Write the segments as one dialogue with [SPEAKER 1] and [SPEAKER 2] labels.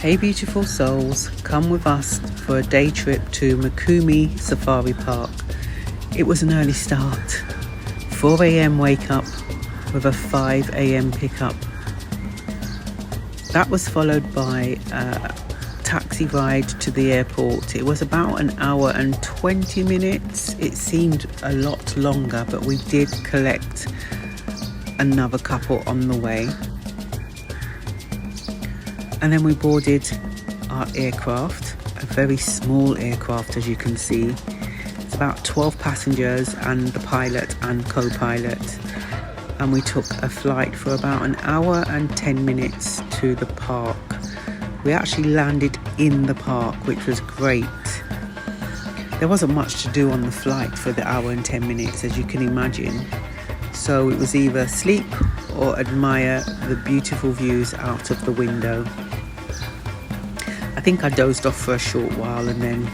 [SPEAKER 1] Hey beautiful souls, come with us for a day trip to Mikumi Safari Park. It was an early start, 4 a.m. wake up with a 5 a.m. pickup. That was followed by a taxi ride to the airport. It was about an hour and 20 minutes. It seemed a lot longer, but we did collect another couple on the way. And then we boarded our aircraft, a very small aircraft as you can see. It's about 12 passengers and the pilot and co-pilot. And we took a flight for about an hour and 10 minutes to the park. We actually landed in the park, which was great. There wasn't much to do on the flight for the hour and 10 minutes, as you can imagine. So it was either sleep or admire the beautiful views out of the window. I think I dozed off for a short while and then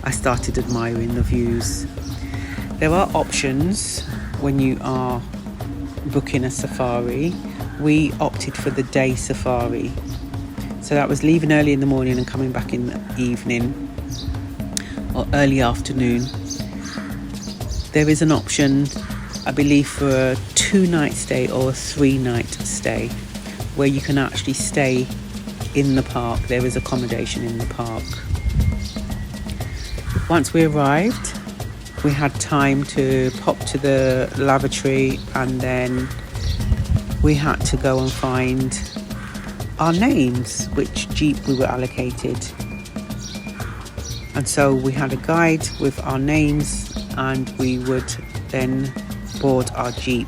[SPEAKER 1] I started admiring the views. There are options when you are booking a safari. We opted for the day safari. So that was leaving early in the morning and coming back in the evening or early afternoon. There is an option, I believe, for a 2-night stay or a 3-night stay where you can actually stay in the park. There is accommodation in the park. Once we arrived, we had time to pop to the lavatory and then we had to go and find our names, which Jeep we were allocated. And so we had a guide with our names and we would then board our Jeep.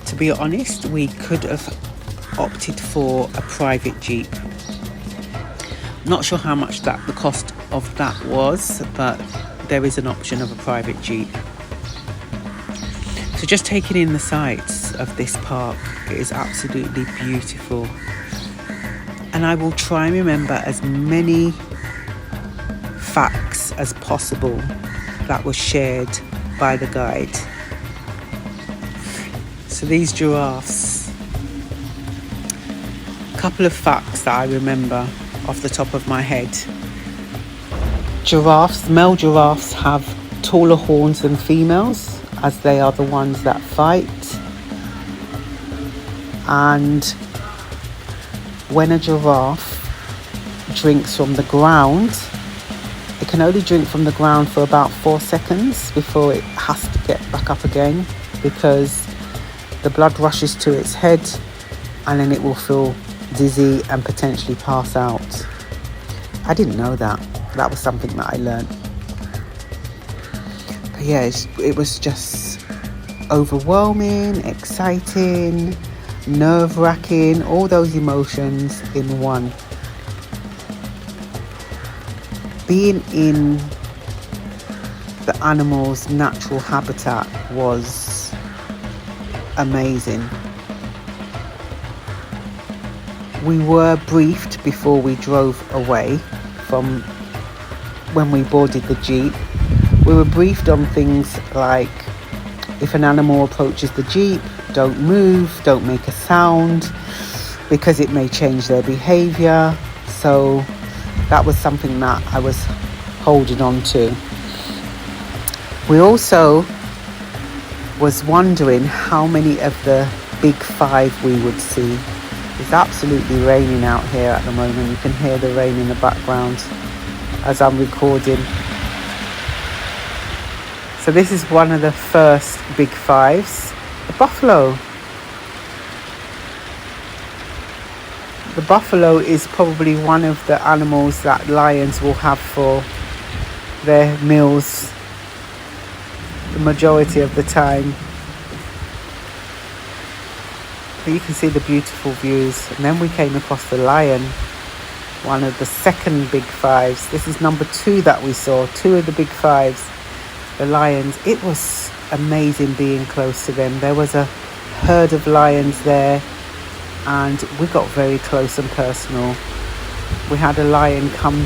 [SPEAKER 1] To be honest, we could have opted for a private Jeep. Not sure how much the cost of that was, but there is an option of a private Jeep. So just taking in the sights of this park, it is absolutely beautiful. And I will try and remember as many facts as possible that were shared by the guide. So these giraffes, a couple of facts that I remember off the top of my head. Male giraffes have taller horns than females, as they are the ones that fight. And when a giraffe drinks from the ground, it can only drink from the ground for about 4 seconds before it has to get back up again, because the blood rushes to its head and then it will feel dizzy and potentially pass out. I didn't know that. That was something that I learned. But yeah, it was just overwhelming, exciting, nerve-wracking, all those emotions in one. Being in the animal's natural habitat was amazing. We were briefed before we drove away from when we boarded the Jeep. We were briefed on things like, if an animal approaches the Jeep, don't move, don't make a sound, because it may change their behavior. So that was something that I was holding on to. We also was wondering how many of the big 5 we would see. It's absolutely raining out here at the moment. You can hear the rain in the background as I'm recording. So this is one of the first big 5s, the buffalo. The buffalo is probably one of the animals that lions will have for their meals the majority of the time. But you can see the beautiful views. And then we came across the lion, one of the second big 5s. This is number 2 that we saw, 2 of the big 5s, the lions. It was amazing being close to them. There was a herd of lions there and we got very close and personal. We had a lion come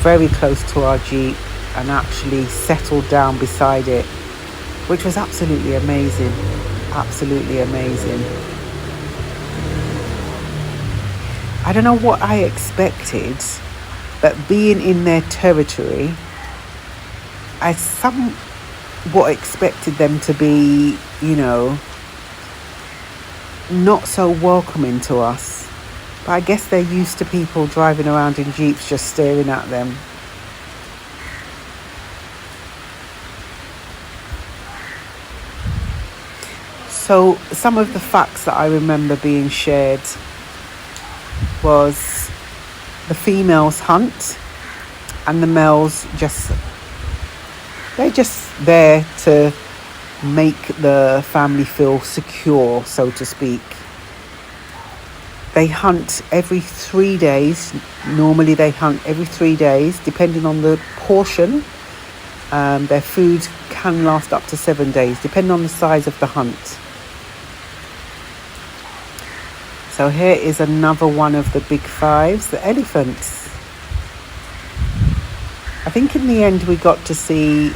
[SPEAKER 1] very close to our Jeep and actually settled down beside it, which was absolutely amazing. Absolutely amazing. I don't know what I expected, but being in their territory, I somewhat expected them to be, not so welcoming to us. But I guess they're used to people driving around in jeeps just staring at them. So some of the facts that I remember being shared was the females hunt and the males they're just there to make the family feel secure, so to speak. They hunt every 3 days. Normally they hunt every 3 days, depending on the portion. Their food can last up to 7 days, depending on the size of the hunt. So here is another one of the big fives, the elephants. I think in the end we got to see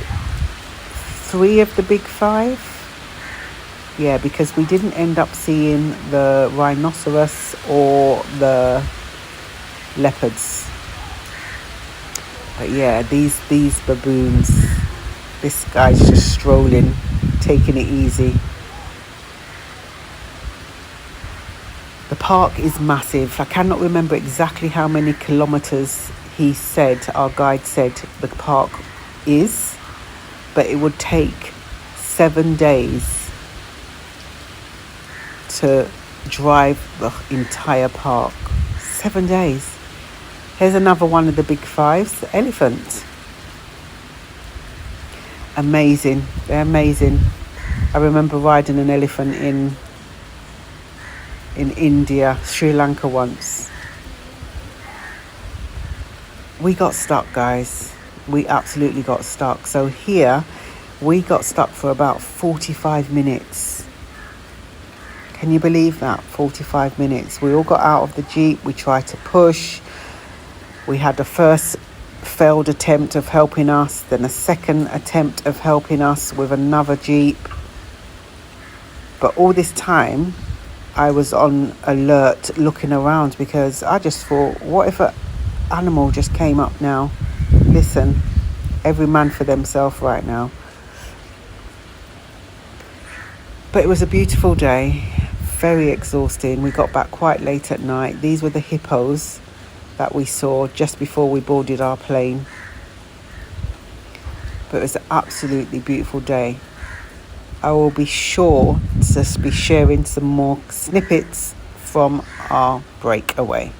[SPEAKER 1] 3 of the big 5. Yeah, because we didn't end up seeing the rhinoceros or the leopards. But yeah, these baboons, this guy's just strolling, taking it easy. The park is massive. I cannot remember exactly how many kilometers our guide said the park is, but it would take 7 days to drive the entire park. 7 days. Here's another one of the big 5s, the elephant. Amazing. They're amazing. I remember riding an elephant in India, Sri Lanka once. We got stuck, guys. We absolutely got stuck. So here we got stuck for about 45 minutes. Can you believe that? 45 minutes. We all got out of the jeep. We tried to push. We had the first failed attempt of helping us, then a second attempt of helping us with another jeep. But all this time I was on alert looking around, because I just thought, what if an animal just came up now? Listen, every man for themselves right now. But it was a beautiful day, very exhausting. We got back quite late at night. These were the hippos that we saw just before we boarded our plane. But it was an absolutely beautiful day. I will be sure to be sharing some more snippets from our breakaway.